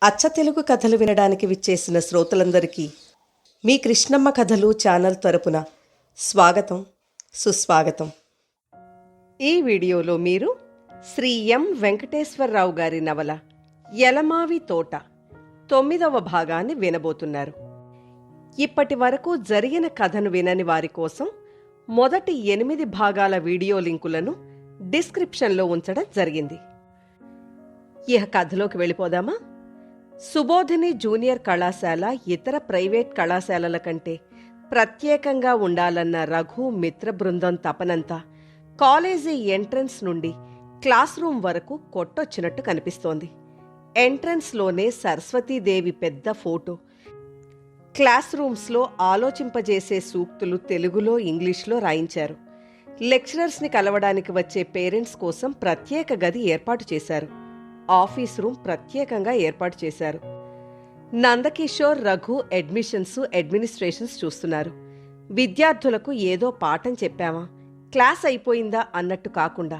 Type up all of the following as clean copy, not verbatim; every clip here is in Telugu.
అచ్చ తెలుగు కథలు వినడానికి విచ్చేసిన శ్రోతలందరికీ మీ కృష్ణమ్మ కథలు ఛానల్ తరపున స్వాగతం, సుస్వాగతం. ఈ వీడియోలో మీరు శ్రీ ఎం వెంకటేశ్వరరావు గారి నవల ఎలమావి తోట 9వ భాగాన్ని వినబోతున్నారు. ఇప్పటి వరకు జరిగిన కథను వినని వారి కోసం మొదటి 8 భాగాల వీడియో లింకులను డిస్క్రిప్షన్లో ఉంచడం జరిగింది. ఇక కథలోకి వెళ్ళిపోదామా? సుబోధిని జూనియర్ కళాశాల ఇతర ప్రైవేట్ కళాశాలల కంటే ప్రత్యేకంగా ఉండాలన్న రఘు మిత్ర బృందం తపనంతా కాలేజీ ఎంట్రన్స్ నుండి క్లాస్ రూమ్ వరకు కొట్టొచ్చినట్టు కనిపిస్తోంది. ఎంట్రన్స్లోనే సరస్వతీదేవి పెద్ద ఫోటో, క్లాస్ రూమ్స్లో ఆలోచింపజేసే సూక్తులు తెలుగులో, ఇంగ్లీష్లో రాయించారు. లెక్చరర్స్ని కలవడానికి వచ్చే పేరెంట్స్ కోసం ప్రత్యేక గది ఏర్పాటు చేశారు. ఆఫీస్ రూమ్ ప్రత్యేకంగా ఏర్పాటు చేశారు. నందకిషోర్, రఘు అడ్మిషన్స్, అడ్మినిస్ట్రేషన్స్ చూస్తున్నారు. విద్యార్థులకు ఏదో పాఠం చెప్పామా, క్లాస్ అయిపోయిందా అన్నట్టు కాకుండా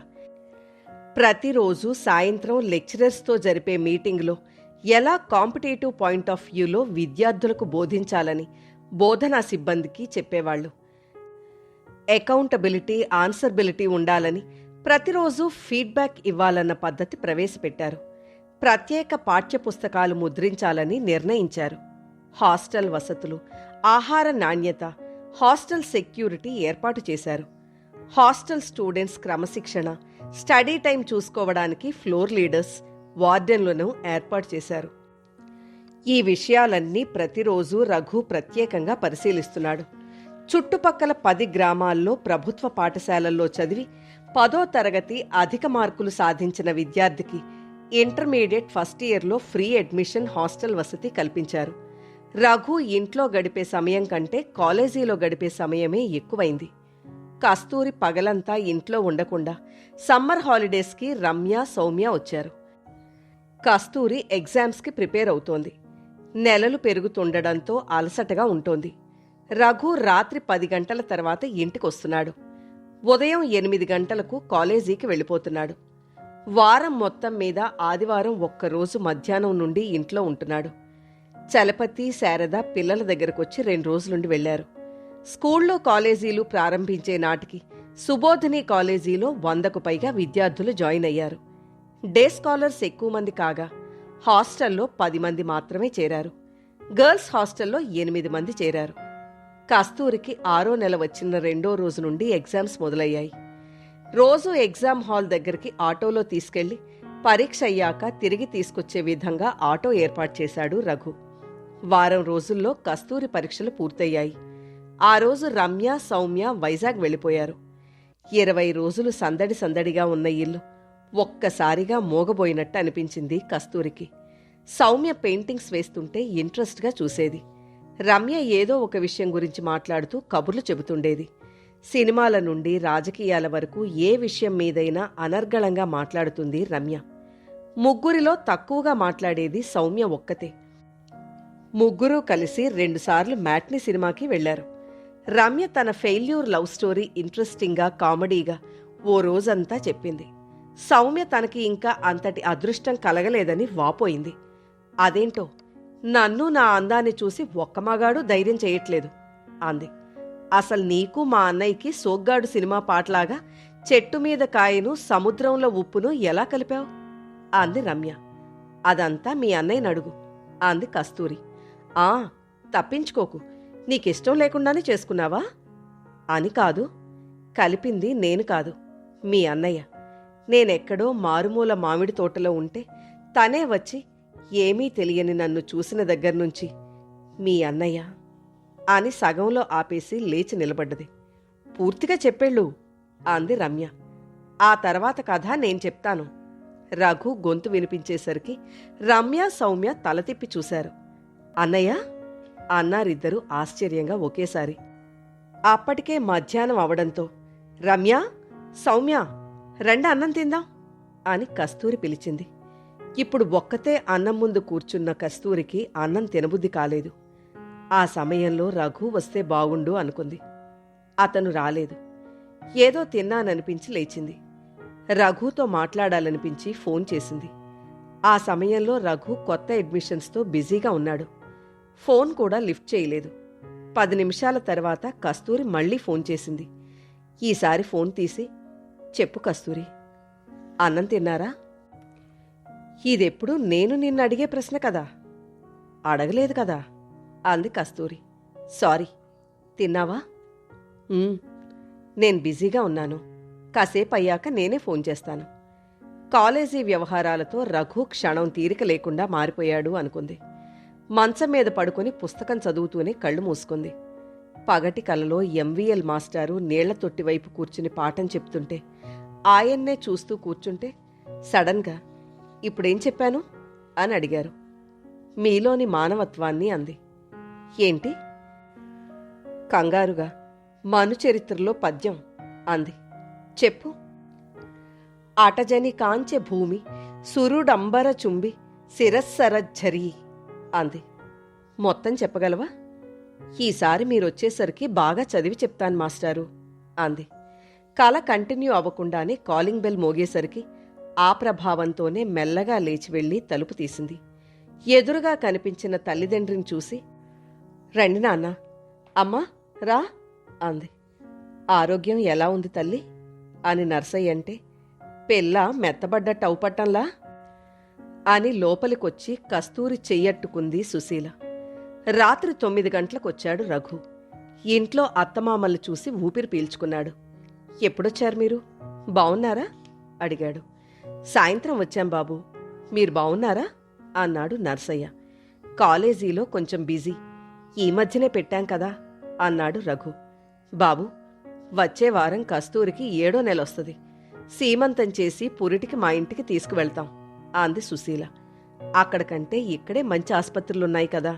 ప్రతిరోజు సాయంత్రం లెక్చరర్స్తో జరిపే మీటింగ్లో ఎలా కాంపిటేటివ్ పాయింట్ ఆఫ్ వ్యూలో విద్యార్థులకు బోధించాలని బోధనా సిబ్బందికి చెప్పేవాళ్లు. అకౌంటబిలిటీ, ఆన్సరబిలిటీ ఉండాలని ప్రతిరోజు ఫీడ్బ్యాక్ ఇవ్వాలన్న పద్ధతి ప్రవేశపెట్టారు. ప్రత్యేక పాఠ్యపుస్తకాలు ముద్రించాలని నిర్ణయించారు. హాస్టల్ వసతులు, ఆహార నాణ్యత, హాస్టల్ సెక్యూరిటీ ఏర్పాటు చేశారు. హాస్టల్ స్టూడెంట్స్ క్రమశిక్షణ, స్టడీ టైం చూసుకోవడానికి ఫ్లోర్ లీడర్స్, వార్డెన్లను ఏర్పాటు చేశారు. ఈ విషయాలన్నీ ప్రతిరోజు రఘు ప్రత్యేకంగా పరిశీలిస్తున్నాడు. చుట్టుపక్కల 10 గ్రామాల్లో ప్రభుత్వ పాఠశాలల్లో చదివి 10వ తరగతి అధిక మార్కులు సాధించిన విద్యార్థికి ఇంటర్మీడియట్ ఫస్ట్ ఇయర్లో ఫ్రీ అడ్మిషన్, హాస్టల్ వసతి కల్పించారు. రఘు ఇంట్లో గడిపే సమయం కంటే కాలేజీలో గడిపే సమయమే ఎక్కువైంది. కస్తూరి పగలంతా ఇంట్లో ఉండకుండా సమ్మర్ హాలిడేస్కి రమ్య, సౌమ్య వచ్చారు. కస్తూరి ఎగ్జామ్స్కి ప్రిపేర్ అవుతోంది. నెలలు పెరుగుతుండడంతో అలసటగా ఉంటోంది. రఘు రాత్రి 10 గంటల తర్వాత ఇంటికొస్తున్నాడు. ఉదయం 8 గంటలకు కాలేజీకి వెళ్ళిపోతున్నాడు. వారం మొత్తం మీద ఆదివారం ఒక్కరోజు మధ్యాహ్నం నుండి ఇంట్లో ఉంటున్నాడు. చలపతి, శారద పిల్లల దగ్గరకొచ్చి 2 రోజులుండి వెళ్లారు. స్కూళ్ళు, కాలేజీలు ప్రారంభించే నాటికి సుబోధిని కాలేజీలో 100కు పైగా విద్యార్థులు జాయిన్ అయ్యారు. డే స్కాలర్స్ ఎక్కువ మంది కాగా హాస్టల్లో 10 మంది మాత్రమే చేరారు. గర్ల్స్ హాస్టల్లో 8 మంది చేరారు. కస్తూరికి 6వ నెల వచ్చిన 2వ రోజు నుండి ఎగ్జామ్స్ మొదలయ్యాయి. రోజు ఎగ్జామ్ హాల్ దగ్గరికి ఆటోలో తీసుకెళ్లి పరీక్ష అయ్యాక తిరిగి తీసుకొచ్చే విధంగా ఆటో ఏర్పాటు చేశాడు రఘు. వారం రోజుల్లో కస్తూరి పరీక్షలు పూర్తయ్యాయి. ఆ రోజు రమ్య, సౌమ్య వైజాగ్ వెళ్ళిపోయారు. 20 రోజులు సందడి సందడిగా ఉన్న ఇల్లు ఒక్కసారిగా మోగబోయినట్టు అనిపించింది కస్తూరికి. సౌమ్య పెయింటింగ్స్ వేస్తుంటే ఇంట్రెస్ట్గా చూసేది. రమ్య ఏదో ఒక విషయం గురించి మాట్లాడుతూ కబుర్లు చెబుతుండేది. సినిమాల నుండి రాజకీయాల వరకు ఏ విషయం మీదైనా అనర్గళంగా మాట్లాడుతుంది రమ్య. ముగ్గురిలో తక్కువగా మాట్లాడేది సౌమ్య ఒక్కతే. ముగ్గురూ కలిసి 2 సార్లు మ్యాట్నీ సినిమాకి వెళ్లారు. రమ్య తన ఫెయిల్యూర్ లవ్ స్టోరీ ఇంట్రెస్టింగ్గా, కామెడీగా ఓ రోజంతా చెప్పింది. సౌమ్య తనకి ఇంకా అంతటి అదృష్టం కలగలేదని వాపోయింది. అదేంటో నన్ను, నా అందాన్ని చూసి ఒక్క మగాడు ధైర్యం చేయట్లేదు అంది. అసలు నీకు మా అన్నయ్యకి సోగ్గాడు సినిమా పాటలాగా చెట్టు మీద కాయను, సముద్రంలో ఉప్పును ఎలా కలిపావు అంది రమ్య. అదంతా మీ అన్నయ్యని అడుగు అంది కస్తూరి. ఆ, తప్పించుకోకు, నీకిష్టం లేకుండానే చేసుకున్నావా అని. కాదు, కలిపింది నేను కాదు, మీ అన్నయ్య. నేనెక్కడో మారుమూల మామిడి తోటలో ఉంటే తనే వచ్చి ఏమీ తెలియని నన్ను చూసిన దగ్గర్నుంచి మీ అన్నయ్య అని సగంలో ఆపేసి లేచి నిలబడ్డది. పూర్తిగా చెప్పేళ్ళు అంది రమ్య. ఆ తర్వాత కథ నేను చెప్తాను. రఘు గొంతు వినిపించేసరికి రమ్య, సౌమ్య తల తిప్పి చూశారు. అన్నయ్య అన్నారిద్దరూ ఆశ్చర్యంగా ఒకేసారి. అప్పటికే మధ్యాహ్నం అవడంతో రమ్య, సౌమ్య రండి అన్నం తిందాం అని కస్తూరి పిలిచింది. ఇప్పుడు ఒక్కతే అన్నం ముందు కూర్చున్న కస్తూరికి అన్నం తినబుద్ధి కాలేదు. ఆ సమయంలో రఘు వస్తే బాగుండు అనుకుంది. అతను రాలేదు. ఏదో తిన్నాననిపించి లేచింది. రఘుతో మాట్లాడాలనిపించి ఫోన్ చేసింది. ఆ సమయంలో రఘు కొత్త అడ్మిషన్స్తో బిజీగా ఉన్నాడు. ఫోన్ కూడా లిఫ్ట్ చేయలేదు. 10 నిమిషాల తర్వాత కస్తూరి మళ్ళీ ఫోన్ చేసింది. ఈసారి ఫోన్ తీసి, చెప్పు కస్తూరి, అన్నం తిన్నారా? ఇదెప్పుడు నేను నిన్ను అడిగే ప్రశ్న కదా, అడగలేదు కదా అంది కస్తూరి. సారీ, తిన్నావా? నేను బిజీగా ఉన్నాను, కాసేపు అయ్యాక నేనే ఫోన్ చేస్తాను. కాలేజీ వ్యవహారాలతో రఘు క్షణం తీరిక లేకుండా మారిపోయాడు అనుకుంది. మంచం మీద పడుకుని పుస్తకం చదువుతూనే కళ్ళు మూసుకుంది. పగటి కలలో ఎంవీఎల్ మాస్టారు నీళ్ల తొట్టివైపు కూర్చుని పాఠం చెప్తుంటే ఆయన్నే చూస్తూ కూర్చుంటే సడన్గా, ఇప్పుడేం చెప్పాను అని అడిగారు. మీలోని మానవత్వాన్ని అంది. ఏంటి? కంగారుగా, మను చరిత్రలో పద్యం అంది. చెప్పు. అటజని కాంచె భూమి సురుడంబర చుంబి శిరస్సరజ్జరీ అంది. మొత్తం చెప్పగలవా? ఈసారి మీరొచ్చేసరికి బాగా చదివి చెప్తాను మాస్టారు అంది. కల కంటిన్యూ అవ్వకుండానే కాలింగ్ బెల్ మోగేసరికి ఆ ప్రభావంతోనే మెల్లగా లేచి వెళ్లి తలుపు తీసింది. ఎదురుగా కనిపించిన తల్లిదండ్రిని చూసి, రండి నాన్న, అమ్మా రా అంది. ఆరోగ్యం ఎలా ఉంది తల్లి అని నర్సయ్య అంటే, పిల్ల మెత్తబడ్డ టౌపట్టంలా అని లోపలికొచ్చి కస్తూరి చెయ్యట్టుకుంది సుశీల. రాత్రి 9 గంటలకొచ్చాడు రఘు. ఇంట్లో అత్తమామల్ని చూసి ఊపిరి పీల్చుకున్నాడు. ఎప్పుడొచ్చారు మీరు? బావున్నారా అడిగాడు. సాయంత్రం వచ్చాం బాబు, మీరు బావున్నారా అన్నాడు నర్సయ్య. కాలేజీలో కొంచెం బిజీ, ఈ మధ్యనే పెట్టాం కదా అన్నాడు రఘు. బాబు, వచ్చే వారం కస్తూరికి 7వ నెలొస్తుంది. సీమంతం చేసి పురిటికి మా ఇంటికి తీసుకువెళ్తాం అంది సుశీల. అక్కడికంటే ఇక్కడే మంచి ఆస్పత్రులున్నాయి కదా.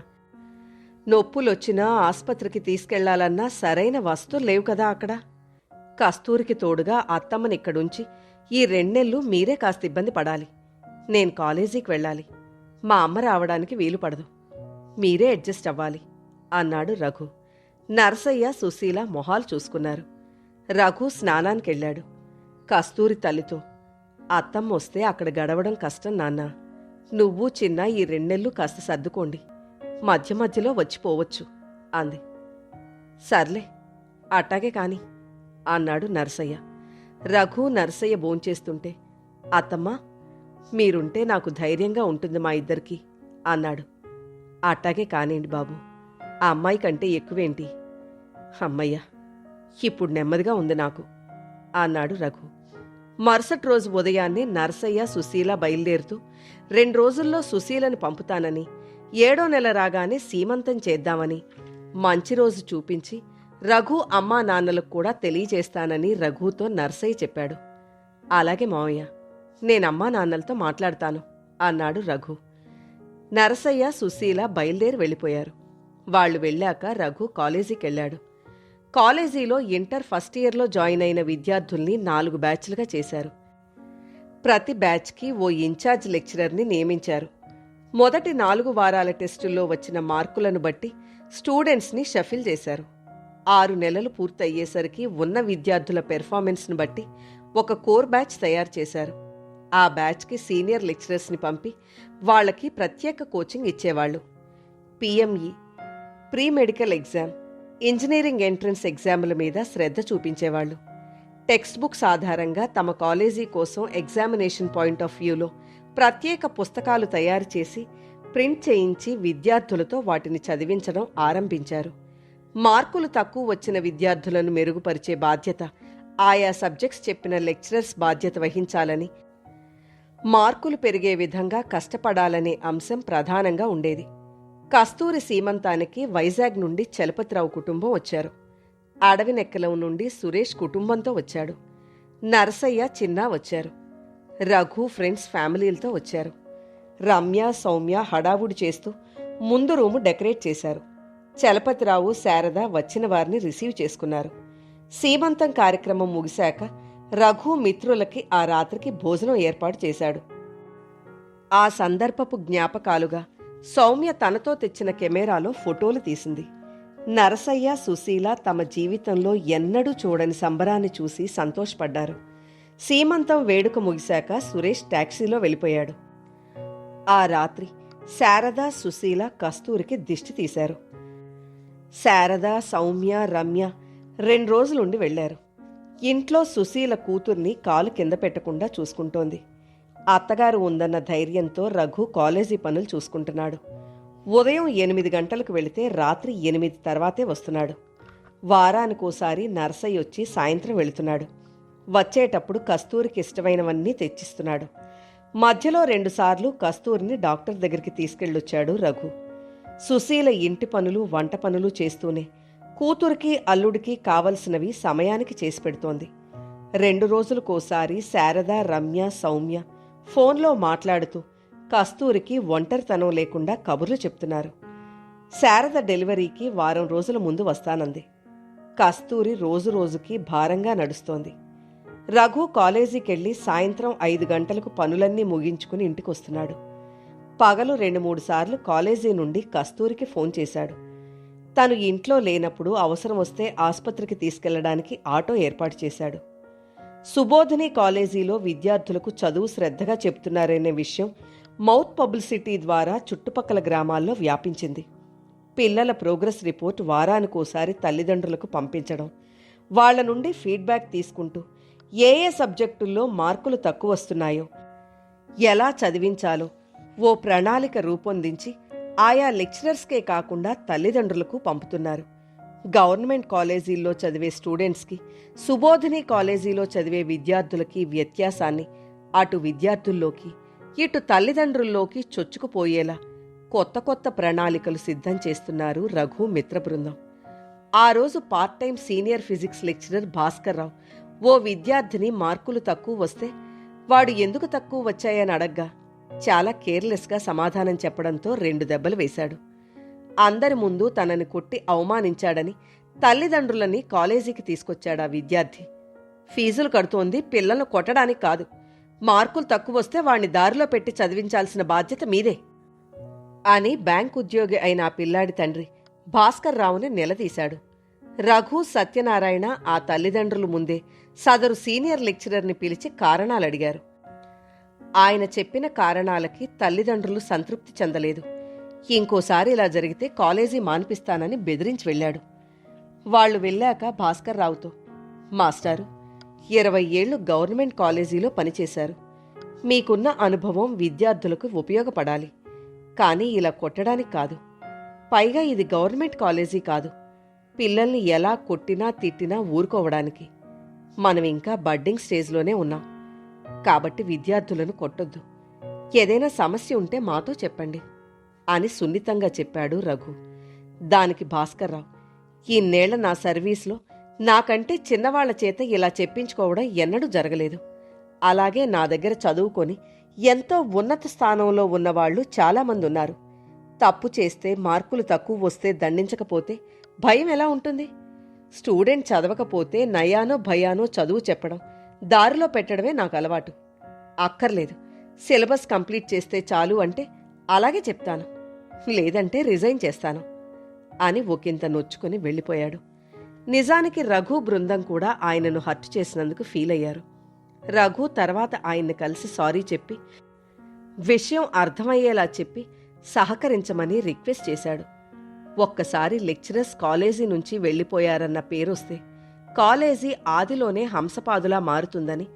నొప్పులొచ్చినా ఆస్పత్రికి తీసుకెళ్లాలన్నా సరైన వస్తువులు లేవు కదా అక్కడ. కస్తూరికి తోడుగా అత్తమ్మనిక్కడుంచి ఈ 2 నెలలు మీరే కాస్త ఇబ్బంది పడాలి. నేను కాలేజీకి వెళ్ళాలి. మా అమ్మ రావడానికి వీలు పడదు. మీరే అడ్జస్ట్ అవ్వాలి అన్నాడు రఘు. నర్సయ్య సుశీల మొహాలు చూసుకున్నారు. రఘు స్నానానికెళ్ళాడు. కస్తూరి తల్లితో, అత్తమ్మ వస్తే అక్కడ గడవడం కష్టం నాన్నా. నువ్వు చిన్న ఈ 2 నెలలు కాస్త సర్దుకోండి, మధ్య మధ్యలో వచ్చిపోవచ్చు అంది. సర్లే, అట్టాగే కాని అన్నాడు నర్సయ్య. రఘు నర్సయ్య భోంచేస్తుంటే, అత్తమ్మా, మీరుంటే నాకు ధైర్యంగా ఉంటుంది మా ఇద్దరికి అన్నాడు. అట్టాగే కానివ్వండి బాబు, ఆ అమ్మాయి కంటే ఎక్కువేంటి? అమ్మయ్య, ఇప్పుడు నెమ్మదిగా ఉంది నాకు అన్నాడు రఘు. మరుసటి రోజు ఉదయాన్నే నర్సయ్య సుశీల బయలుదేరుతూ 2 రోజుల్లో సుశీలను పంపుతానని, 7వ నెల రాగానే సీమంతం చేద్దామని మంచి రోజు చూపించి రఘు అమ్మా నాన్నలకు కూడా తెలియజేస్తానని రఘుతో నర్సయ్య చెప్పాడు. అలాగే మావయ్య, నేనమ్మా నాన్నలతో మాట్లాడతాను అన్నాడు రఘు. నరసయ్య సుశీల బయలుదేరి వెళ్ళిపోయారు. వాళ్లు వెళ్ళాక రఘు కాలేజీకెళ్లాడు. కాలేజీలో ఇంటర్ ఫస్ట్ ఇయర్లో జాయిన్ అయిన విద్యార్థుల్ని 4 బ్యాచ్లుగా చేశారు. ప్రతి బ్యాచ్కి ఓ ఇన్ఛార్జ్ లెక్చరర్ని నియమించారు. మొదటి 4 వారాల టెస్టుల్లో వచ్చిన మార్కులను బట్టి స్టూడెంట్స్ని షఫిల్ చేశారు. 6 నెలలు పూర్తయ్యేసరికి ఉన్న విద్యార్థుల పెర్ఫార్మెన్స్ను బట్టి ఒక కోర్ బ్యాచ్ తయారు చేశారు. ఆ బ్యాచ్కి సీనియర్ లెక్చరర్స్ని పంపి వాళ్లకి ప్రత్యేక కోచింగ్ ఇచ్చేవాళ్లు. PME, pre medical exam, engineering entrance ఎగ్జాముల మీద శ్రద్ధ చూపించేవాళ్లు. టెక్స్ట్ బుక్స్ ఆధారంగా తమ కాలేజీ కోసం ఎగ్జామినేషన్ పాయింట్ ఆఫ్ వ్యూలో ప్రత్యేక పుస్తకాలు తయారు చేసి ప్రింట్ చేయించి విద్యార్థులతో వాటిని చదివించడం ఆరంభించారు. మార్కులు తక్కువ వచ్చిన విద్యార్థులను మెరుగుపరిచే బాధ్యత ఆయా సబ్జెక్ట్స్ చెప్పిన లెక్చరర్స్ బాధ్యత వహించాలని, మార్కులు పెరిగే విధంగా కష్టపడాలనే అంశం ప్రధానంగా ఉండేది. కస్తూరి సీమంతానికి వైజాగ్ నుండి చలపతిరావు కుటుంబం వచ్చారు. అడవినెక్కలం నుండి సురేష్ కుటుంబంతో వచ్చాడు. నరసయ్య, చిన్న వచ్చారు. రఘు ఫ్రెండ్స్ ఫ్యామిలీలతో వచ్చారు. రమ్య, సౌమ్య హడావుడి చేస్తూ ముందు రూము డెకరేట్ చేశారు. చలపతిరావు, శారద వచ్చిన వారిని రిసీవ్ చేసుకున్నారు. సీమంతం కార్యక్రమం ముగిశాక రఘు మిత్రులకి ఆ రాత్రికి భోజనం ఏర్పాటు చేశాడు. ఆ సందర్భపు జ్ఞాపకాలుగా సౌమ్య తనతో తెచ్చిన కెమెరాలో ఫోటోలు తీసింది. నరసయ్య, సుశీల తమ జీవితంలో ఎన్నడూ చూడని సంబరాన్ని చూసి సంతోషపడ్డారు. సీమంతం వేడుక ముగిశాక సురేష్ టాక్సీలో వెళ్ళిపోయాడు. ఆ రాత్రి శారద, సుశీల కస్తూరికి దిష్టి తీశారు. శారద, సౌమ్య, రమ్య 2 రోజులుండి వెళ్లారు. ఇంట్లో సుశీల కూతుర్ని కాలు కింద పెట్టకుండా చూసుకుంటోంది. అత్తగారు ఉందన్న ధైర్యంతో రఘు కాలేజీ పనులు చూసుకుంటున్నాడు. ఉదయం 8 గంటలకు వెళితే రాత్రి 8 తర్వాతే వస్తున్నాడు. వారానికోసారి నర్సయ్య వచ్చి సాయంత్రం వెళుతున్నాడు. వచ్చేటప్పుడు కస్తూరికి ఇష్టమైనవన్నీ తెచ్చిస్తున్నాడు. మధ్యలో 2 సార్లు కస్తూరిని డాక్టర్ దగ్గరికి తీసుకెళ్ళొచ్చాడు రఘు. సుశీల ఇంటి పనులు, వంట పనులు చేస్తూనే కూతురికి, అల్లుడికి కావలసినవి సమయానికి చేసి పెడుతోంది. 2 రోజులకోసారి శారద, రమ్య, సౌమ్య ఫోన్లో మాట్లాడుతూ కస్తూరికి ఒంటరితనం లేకుండా కబుర్లు చెప్తున్నారు. శారద డెలివరీకి వారం రోజుల ముందు వస్తానంది. కస్తూరి రోజురోజుకి భారంగా నడుస్తోంది. రఘు కాలేజీకెళ్ళి సాయంత్రం 5 గంటలకు పనులన్నీ ముగించుకుని ఇంటికొస్తున్నాడు. పగలు 2-3 సార్లు కాలేజీ నుండి కస్తూరికి ఫోన్ చేశాడు. తను ఇంట్లో లేనప్పుడు అవసరం వస్తే ఆస్పత్రికి తీసుకెళ్లడానికి ఆటో ఏర్పాటు చేశాడు. సుబోధిని కాలేజీలో విద్యార్థులకు చదువు శ్రద్ధగా చెప్తున్నారనే విషయం మౌత్ పబ్లిసిటీ ద్వారా చుట్టుపక్కల గ్రామాల్లో వ్యాపించింది. పిల్లల ప్రోగ్రెస్ రిపోర్ట్ వారానికోసారి తల్లిదండ్రులకు పంపించడం, వాళ్ల నుండి ఫీడ్బ్యాక్ తీసుకుంటూ ఏ సబ్జెక్టుల్లో మార్కులు తక్కువ వస్తున్నాయో, ఎలా చదివించాలో ఓ ప్రణాళిక రూపొందించి ఆయా లెక్చరర్స్కే కాకుండా తల్లిదండ్రులకు పంపుతున్నారు. గవర్నమెంట్ కాలేజీల్లో చదివే స్టూడెంట్స్కి, సుబోధిని కాలేజీలో చదివే విద్యార్థులకి వ్యత్యాసాన్ని అటు విద్యార్థుల్లోకి ఇటు తల్లిదండ్రుల్లోకి చొచ్చుకుపోయేలా కొత్త కొత్త ప్రణాళికలు సిద్ధం చేస్తున్నారు రఘు మిత్ర బృందం. ఆ రోజు part time senior physics lecturer Bhaskar Rao ఓ విద్యార్థిని మార్కులు తక్కువ వస్తే వాడు ఎందుకు తక్కువ వచ్చాయని అడగ్గా చాలా కేర్లెస్గా సమాధానం చెప్పడంతో 2 దెబ్బలు వేశాడు. అందరి ముందు తనని కొట్టి అవమానించాడని తల్లిదండ్రులని కాలేజీకి తీసుకొచ్చాడా విద్యార్థి. ఫీజులు కడుతోంది పిల్లలను కొట్టడానికి కాదు, మార్కులు తక్కువ వస్తే వాణ్ణి దారిలో పెట్టి చదివించాల్సిన బాధ్యత మీదే అని బ్యాంక్ ఉద్యోగి అయిన ఆ పిల్లాడి తండ్రి భాస్కర్ రావుని నిలదీశాడు. రఘు, సత్యనారాయణ ఆ తల్లిదండ్రులు ముందే సదరు సీనియర్ లెక్చరర్ని పిలిచి కారణాలడిగారు. ఆయన చెప్పిన కారణాలకి తల్లిదండ్రులు సంతృప్తి చెందలేదు. ఇంకోసారి ఇలా జరిగితే కాలేజీ మాన్పిస్తానని బెదిరించి వెళ్ళాడు. వాళ్లు వెళ్ళాక భాస్కర్ రావుతో, మాస్టారు, 20 ఏళ్లు గవర్నమెంట్ కాలేజీలో పనిచేశారు. మీకున్న అనుభవం విద్యార్థులకు ఉపయోగపడాలి. కానీ ఇలా కొట్టడానికి కాదు. పైగా ఇది గవర్నమెంట్ కాలేజీ కాదు. పిల్లల్ని ఎలా కొట్టినా తిట్టినా ఊరుకోవడానికి. మనం ఇంకా బడ్డింగ్ స్టేజ్లోనే ఉన్నాం. కాబట్టి విద్యార్థులను కొట్టొద్దు. ఏదైనా సమస్య ఉంటే మాతో చెప్పండి అని సున్నితంగా చెప్పాడు రఘు. దానికి భాస్కర్రావు, ఇన్నేళ్ల నా సర్వీస్లో నాకంటే చిన్నవాళ్ల చేత ఇలా చెప్పించుకోవడం ఎన్నడూ జరగలేదు. అలాగే నా దగ్గర చదువుకొని ఎంతో ఉన్నత స్థానంలో ఉన్నవాళ్లు చాలామంది ఉన్నారు. తప్పు చేస్తే, మార్కులు తక్కువ వస్తే దండించకపోతే భయం ఎలా ఉంటుంది? స్టూడెంట్ చదవకపోతే నయానో భయానో చదువు చెప్పడం, దారిలో పెట్టడమే నాకు అలవాటు. అక్కర్లేదు, సిలబస్ కంప్లీట్ చేస్తే చాలు అంటే అలాగే చెప్తాను, లేదంటే రిజైన్ చేస్తాను అని ఒకంత నొచ్చుకొని వెళ్ళిపోయాడు. నిజానికి రఘు బృందం కూడా ఆయనను హర్ట్ చేసినందుకు ఫీల్ అయ్యారు. రఘు తర్వాత ఆయన్ని కలిసి సారీ చెప్పి, విషయం అర్థమయ్యేలా చెప్పి సహకరించమని రిక్వెస్ట్ చేశాడు. ఒక్కసారి లెక్చరర్స్ కాలేజీ నుంచి వెళ్లిపోయారన్న పేరొస్తే కాలేజీ ఆదిలోనే హంసపాదులా మారుతుందని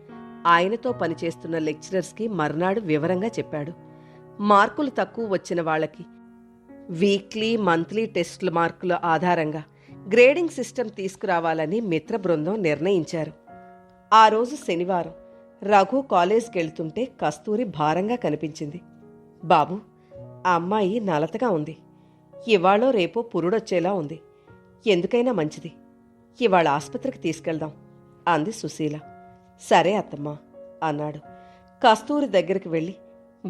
ఆయనతో పనిచేస్తున్న లెక్చరర్స్కి మర్నాడు వివరంగా చెప్పాడు. మార్కులు తక్కువ వచ్చిన వాళ్లకి వీక్లీ, మంత్లీ టెస్టుల మార్కుల ఆధారంగా గ్రేడింగ్ సిస్టమ్ తీసుకురావాలని మిత్ర బృందం నిర్ణయించారు. ఆ రోజు శనివారం రఘు కాలేజ్కెళ్తుంటే కస్తూరి భారంగా కనిపించింది. బాబు, ఆ అమ్మాయి నలతగా ఉంది. ఇవాళో రేపో పురుడొచ్చేలా ఉంది. ఎందుకైనా మంచిది, ఇవాళ ఆస్పత్రికి తీసుకెళ్దాం అంది సుశీల. సరే అత్తమ్మా అన్నాడు. కస్తూరి దగ్గరికి వెళ్ళి,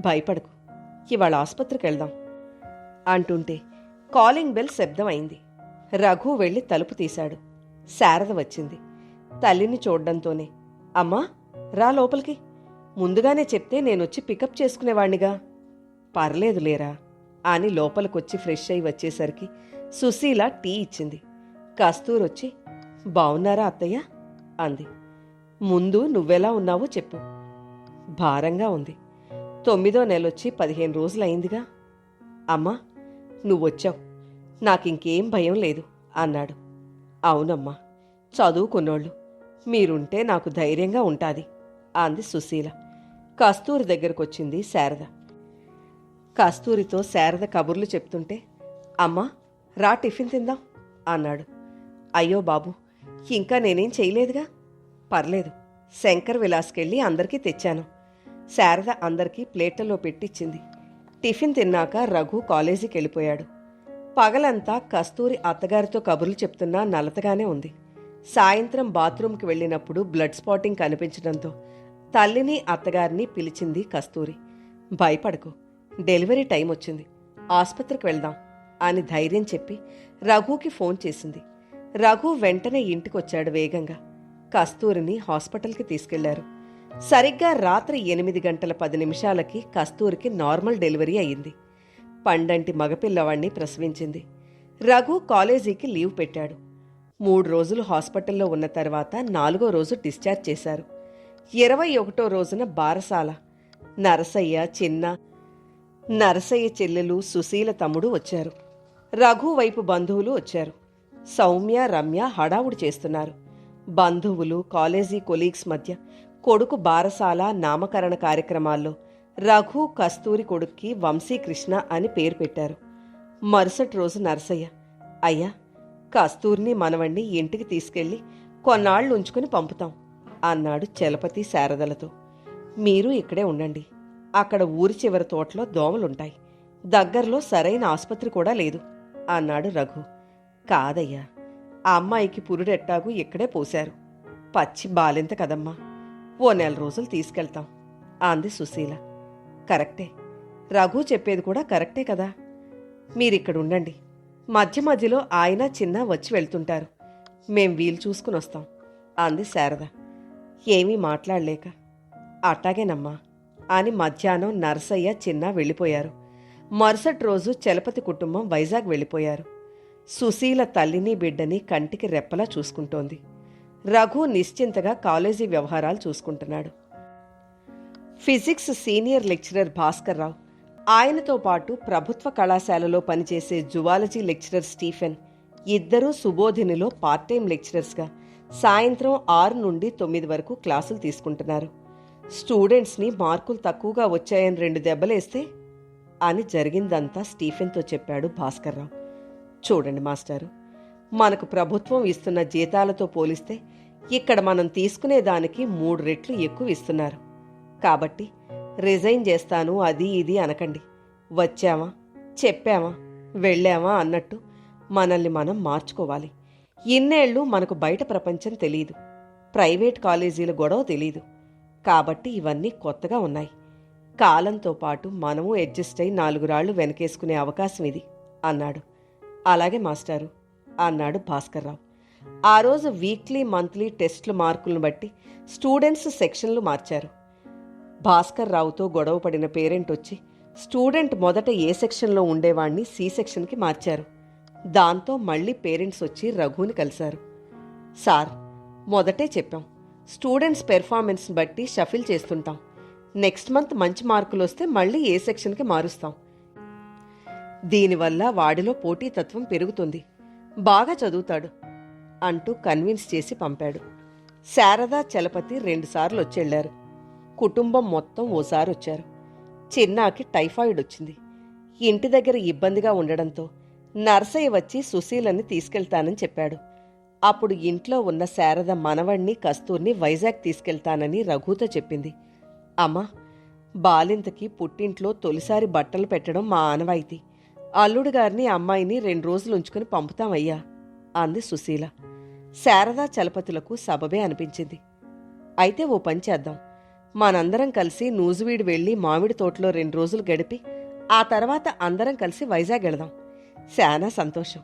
భయపడకు, ఇవాళ ఆస్పత్రికి వెళ్దాం అంటుంటే కాలింగ్ బెల్ శబ్దం అయింది. రఘు వెళ్ళి తలుపు తీశాడు. శారద వచ్చింది. తల్లిని చూడ్డంతోనే, అమ్మా రా లోపలికి, ముందుగానే చెప్తే నేనొచ్చి పికప్ చేసుకునేవాణ్ణిగా. పర్లేదులేరా అని లోపలికొచ్చి ఫ్రెష్ అయి వచ్చేసరికి సుశీల టీ ఇచ్చింది. కస్తూరొచ్చి, బావున్నారా అత్తయ్య అంది. ముందు నువ్వెలా ఉన్నావో చెప్పు. భారంగా ఉంది. 9వ నెలొచ్చి 15 రోజులైందిగా. అమ్మా, నువ్వొచ్చావు, నాకింకేం భయం లేదు అన్నాడు. అవునమ్మా, చదువుకున్నోళ్ళు మీరుంటే నాకు ధైర్యంగా ఉంటాది అంది సుశీల. కస్తూరి దగ్గరకొచ్చింది శారద. కస్తూరితో శారద కబుర్లు చెప్తుంటే, అమ్మా రా టిఫిన్ తిందాం అన్నాడు. అయ్యో బాబు, ఇంకా నేనేం చేయలేదుగా. పర్లేదు, శంకర్ విలాస్కెళ్ళి అందరికీ తెచ్చాను. శారద అందరికీ ప్లేట్లలో పెట్టిచ్చింది. టిఫిన్ తిన్నాక రఘు కాలేజీకి వెళ్ళిపోయాడు. పగలంతా కస్తూరి అత్తగారితో కబుర్లు చెప్తున్నా నలతగానే ఉంది. సాయంత్రం బాత్రూంకి వెళ్ళినప్పుడు బ్లడ్ స్పాటింగ్ కనిపించడంతో తల్లిని అత్తగారిని పిలిచింది కస్తూరి. భయపడకు, డెలివరీ టైం వచ్చింది, ఆస్పత్రికి వెళ్దాం అని ధైర్యం చెప్పి రఘుకి ఫోన్ చేసింది. రఘు వెంటనే ఇంటికొచ్చాడు వేగంగా. కస్తూరిని హాస్పిటల్కి తీసుకెళ్లారు. సరిగ్గా రాత్రి 8:10 కస్తూరికి నార్మల్ డెలివరీ అయ్యింది. పండంటి మగపిల్లవాణ్ణి ప్రసవించింది. రఘు కాలేజీకి లీవ్ పెట్టాడు. 3 రోజులు హాస్పిటల్లో ఉన్న తర్వాత 4వ రోజు డిశ్చార్జ్ చేశారు. 21వ రోజున బారసాల. నరసయ్య చిన్న, నరసయ్య చెల్లెలు సుశీల తమ్ముడు వచ్చారు. రఘు వైపు బంధువులు వచ్చారు. సౌమ్య, రమ్య హడావుడి చేస్తున్నారు. బంధువులు, కాలేజీ కొలీగ్స్ మధ్య కొడుకు బారసాల, నామకరణ కార్యక్రమాల్లో రఘు కస్తూరి కొడుక్కి వంశీకృష్ణ అని పేరు పెట్టారు. మరుసటి రోజు నరసయ్య, అయ్యా, కస్తూరిని మనవణ్ణి ఇంటికి తీసుకెళ్లి కొన్నాళ్ళు ఉంచుకుని పంపుతాం అన్నాడు చలపతి శారదలతో. మీరు ఇక్కడే ఉండండి, అక్కడ ఊరి చివరి తోటలో దోమలుంటాయి, దగ్గరలో సరైన ఆసుపత్రి కూడా లేదు అన్నాడు రఘు. కాదయ్యా, ఆ అమ్మాయికి పురుడెట్టాగు ఇక్కడే పోశారు, పచ్చి బాలింత కదమ్మా, ఓ 4 రోజులు తీసుకెళ్తాం అంది సుశీల. కరెక్టే, రఘు చెప్పేది కూడా కరెక్టే కదా, మీరిక్కడుండండి, మధ్య మధ్యలో ఆయన చిన్న వచ్చి వెళ్తుంటారు, మేం వీలు చూసుకుని వస్తాం అంది శారద. ఏమీ మాట్లాడలేక, అట్టాగేనమ్మా అని మధ్యాహ్నం నరసయ్య చిన్న వెళ్ళిపోయారు. మరుసటి రోజు చలపతి కుటుంబం వైజాగ్ వెళ్ళిపోయారు. సుశీల తల్లిని బిడ్డని కంటికి రెప్పలా చూసుకుంటోంది. రఘు నిశ్చింతగా కాలేజీ వ్యవహారాలు చూసుకుంటున్నాడు. ఫిజిక్స్ సీనియర్ లెక్చరర్ భాస్కర్రావు, ఆయనతో పాటు ప్రభుత్వ కళాశాలలో పనిచేసే జువాలజీ లెక్చరర్ స్టీఫెన్, ఇద్దరూ సుబోధినిలో పార్ట్ టైం లెక్చరర్స్గా సాయంత్రం 6 నుండి 9 వరకు క్లాసులు తీసుకుంటున్నారు. స్టూడెంట్స్ని మార్కులు తక్కువగా వచ్చాయని 2 దెబ్బలేస్తే అని జరిగిందంతా స్టీఫెన్తో చెప్పాడు భాస్కర్రావు. చూడండి మాస్టారు, మనకు ప్రభుత్వం ఇస్తున్న జీతాలతో పోలిస్తే ఇక్కడ మనం తీసుకునేదానికి 3 రెట్లు ఎక్కువ ఇస్తున్నారు. కాబట్టి రిజైన్ చేస్తాను అది ఇది అనకండి. వచ్చామా, చెప్పామా, వెళ్ళామా అన్నట్టు మనల్ని మనం మార్చుకోవాలి. ఇన్నేళ్లు మనకు బయట ప్రపంచం తెలీదు, ప్రైవేట్ కాలేజీల గొడవ తెలీదు. కాబట్టి ఇవన్నీ కొత్తగా ఉన్నాయి. కాలంతో పాటు మనము అడ్జస్ట్ అయి 4 రాళ్లు వెనకేసుకునే అవకాశం ఇది అన్నాడు. అలాగే మాస్టారు అన్నాడు భాస్కర్రావు. ఆ రోజు వీక్లీ మంత్లీ టెస్టుల మార్కులను బట్టి స్టూడెంట్స్ సెక్షన్లు మార్చారు. భాస్కర్రావుతో గొడవ పడిన పేరెంట్ వచ్చి స్టూడెంట్ మొదట ఏ సెక్షన్లో ఉండేవాణ్ణి సి సెక్షన్కి మార్చారు. దాంతో మళ్ళీ పేరెంట్స్ వచ్చి రఘుని కలిశారు. సార్, మొదటే చెప్పాం, స్టూడెంట్స్ పెర్ఫార్మెన్స్ని బట్టి షఫిల్ చేస్తుంటాం. నెక్స్ట్ మంత్ మంచి మార్కులు వస్తే మళ్ళీ ఏ సెక్షన్కి మారుస్తాం. దీనివల్ల వాడిలో పోటీతత్వం పెరుగుతుంది, బాగా చదువుతాడు అంటూ కన్విన్స్ చేసి పంపాడు. శారద, చలపతి 2 సార్లు వచ్చెళ్లారు. కుటుంబం మొత్తం ఓసారి వచ్చారు. చిన్నాకి టైఫాయిడ్ వచ్చింది. ఇంటి దగ్గర ఇబ్బందిగా ఉండడంతో నర్సయ్య వచ్చి సుశీలని తీసుకెళ్తానని చెప్పాడు. అప్పుడు ఇంట్లో ఉన్న శారద మనవణ్ణి కస్తూర్ని వైజాగ్ తీసుకెళ్తానని రఘుతో చెప్పింది. అమ్మా, బాలింతకి పుట్టింట్లో తొలిసారి బట్టలు పెట్టడం మా ఆనవాయితీ. అల్లుడు గారిని అమ్మాయిని 2 రోజులు ఉంచుకుని పంపుతామయ్యా అంది సుశీల. శారద, చలపతులకు సబబే అనిపించింది. అయితే ఓ పని చేద్దాం, మనందరం కలిసి నూజువీడు వెళ్లి మామిడి తోటలో 2 రోజులు గడిపి ఆ తర్వాత అందరం కలిసి వైజాగ్ వెళదాం. శానా సంతోషం,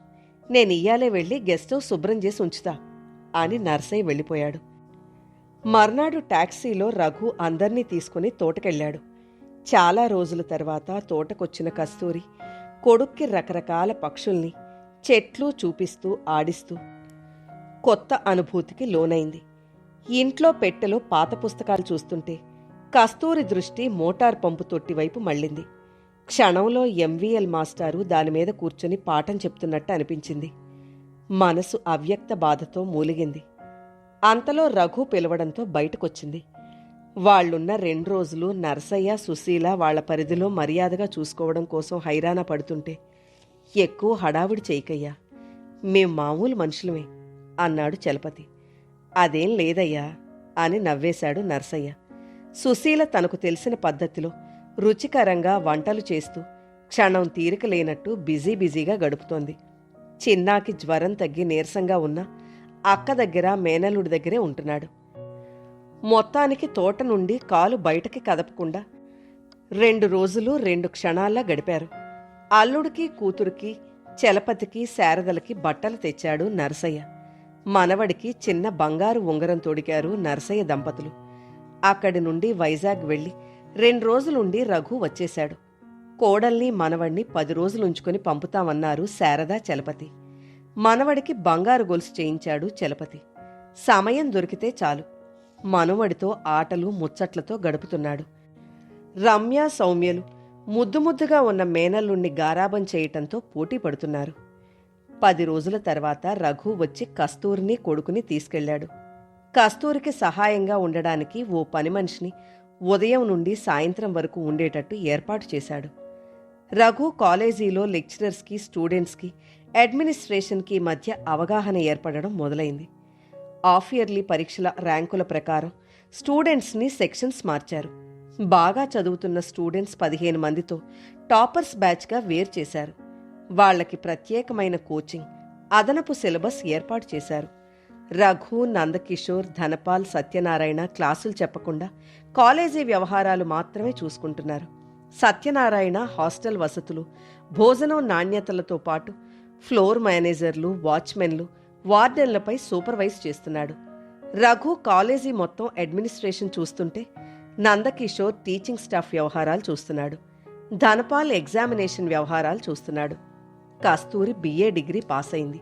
నేను ఇయ్యాలే వెళ్లి గెస్ట్ హౌస్ శుభ్రం చేసి ఉంచుతా అని నర్సయ్య వెళ్ళిపోయాడు. మర్నాడు టాక్సీలో రఘు అందర్నీ తీసుకుని తోటకెళ్లాడు. చాలా రోజుల తర్వాత తోటకొచ్చిన కస్తూరి కొడుక్కి రకరకాల పక్షుల్ని, చెట్లు చూపిస్తూ ఆడిస్తూ కొత్త అనుభూతికి లోనైంది. ఇంట్లో పెట్టెలో పాత పుస్తకాలు చూస్తుంటే కస్తూరి దృష్టి మోటార్ పంపు తొట్టి వైపు మళ్ళింది. క్షణంలో ఎంవీఎల్ మాస్టారు దానిమీద కూర్చొని పాఠం చెప్తున్నట్టు అనిపించింది. మనసు అవ్యక్త బాధతో మూలిగింది. అంతలో రఘు పిలవడంతో బయటకొచ్చింది. వాళ్లున్న 2 రోజులు నరసయ్య, సుశీల వాళ్ల పరిధిలో మర్యాదగా చూసుకోవడం కోసం హైరాణ పడుతుంటే, ఎక్కువ హడావుడి చేయకయ్యా, మేం మామూలు మనుషులమే అన్నాడు చలపతి. అదేం లేదయ్యా అని నవ్వేశాడు నరసయ్య. సుశీల తనకు తెలిసిన పద్ధతిలో రుచికరంగా వంటలు చేస్తూ క్షణం తీరిక లేనట్టు బిజీగా గడుపుతోంది. చిన్నాకి జ్వరం తగ్గి నీరసంగా ఉన్న అక్క దగ్గర, మేనల్లుడి దగ్గరే ఉంటున్నాడు. మొత్తానికి తోట నుండి కాలు బయటకి కదపకుండా 2 రోజులు 2 క్షణాల్లా గడిపారు. అల్లుడికి, కూతురికి, చలపతికి, శారదలకి బట్టలు తెచ్చాడు నరసయ్య. మనవడికి చిన్న బంగారు ఉంగరం తొడిగారు నరసయ్య దంపతులు. అక్కడి నుండి వైజాగ్ వెళ్లి 2 రోజులుండి రఘు వచ్చేశాడు. కోడల్ని, మనవడిని 10 రోజులుంచుకొని పంపుతామన్నారు శారద, చలపతి. మనవడికి బంగారు గొలుసు చేయించాడు చలపతి. సమయం దొరికితే చాలు మనవడితో ఆటలు ముచ్చట్లతో గడుపుతున్నాడు. రమ్య, సౌమ్యలు ముద్దుగా ఉన్న మేనల్లుణ్ణి గారాబం చేయటంతో పోటీ పడుతున్నారు. 10 రోజుల తర్వాత రఘు వచ్చి కస్తూరిని, కొడుకుని తీసుకెళ్లాడు. కస్తూరికి సహాయంగా ఉండడానికి ఓ పని మనిషిని ఉదయం నుండి సాయంత్రం వరకు ఉండేటట్టు ఏర్పాటు చేశాడు. రఘు కాలేజీలో లెక్చరర్స్కి, స్టూడెంట్స్కి, అడ్మినిస్ట్రేషన్కి మధ్య అవగాహన ఏర్పడడం మొదలైంది. హాఫ్ ఇయర్లీ పరీక్షల ర్యాంకుల ప్రకారం స్టూడెంట్స్ని సెక్షన్స్ మార్చారు. బాగా చదువుతున్న స్టూడెంట్స్ 15 మందితో టాపర్స్ బ్యాచ్గా వేరు చేశారు. వాళ్లకి ప్రత్యేకమైన కోచింగ్, అదనపు సిలబస్ ఏర్పాటు చేశారు. రఘు, నందకిషోర్, ధనపాల్, సత్యనారాయణ క్లాసులు చెప్పకుండా కాలేజీ వ్యవహారాలు మాత్రమే చూసుకుంటున్నారు. సత్యనారాయణ హాస్టల్ వసతులు, భోజనం నాణ్యతలతో పాటు ఫ్లోర్ మేనేజర్లు, వాచ్మెన్లు, వార్డెన్లపై సూపర్వైజ్ చేస్తున్నాడు. రఘు కాలేజీ మొత్తం అడ్మినిస్ట్రేషన్ చూస్తుంటే నందకిషోర్ టీచింగ్ స్టాఫ్ వ్యవహారాలు చూస్తున్నాడు. ధనపాల్ ఎగ్జామినేషన్ వ్యవహారాలు చూస్తున్నాడు. కస్తూరి BA డిగ్రీ పాస్ అయింది.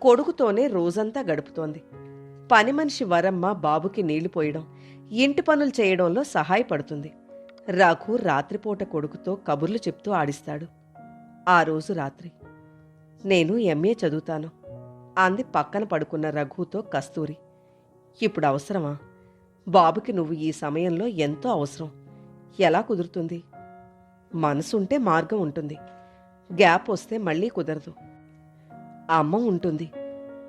కొడుకుతోనే రోజంతా గడుపుతోంది. పని మనిషి వరమ్మ బాబుకి నీళ్లు పోయడం, ఇంటి పనులు చేయడంలో సహాయపడుతుంది. రఘు రాత్రిపూట కొడుకుతో కబుర్లు చెప్తూ ఆడిస్తాడు. ఆ రోజు రాత్రి, నేను MA చదువుతాను అంది పక్కన పడుకున్న రఘుతో కస్తూరి. ఇప్పుడు అవసరమా? బాబుకి నువ్వు ఈ సమయంలో ఎంతో అవసరం. ఎలా కుదురుతుంది? మనసుంటే మార్గం ఉంటుంది. గ్యాప్ వస్తే మళ్ళీ కుదరదు. అమ్మ ఉంటుంది.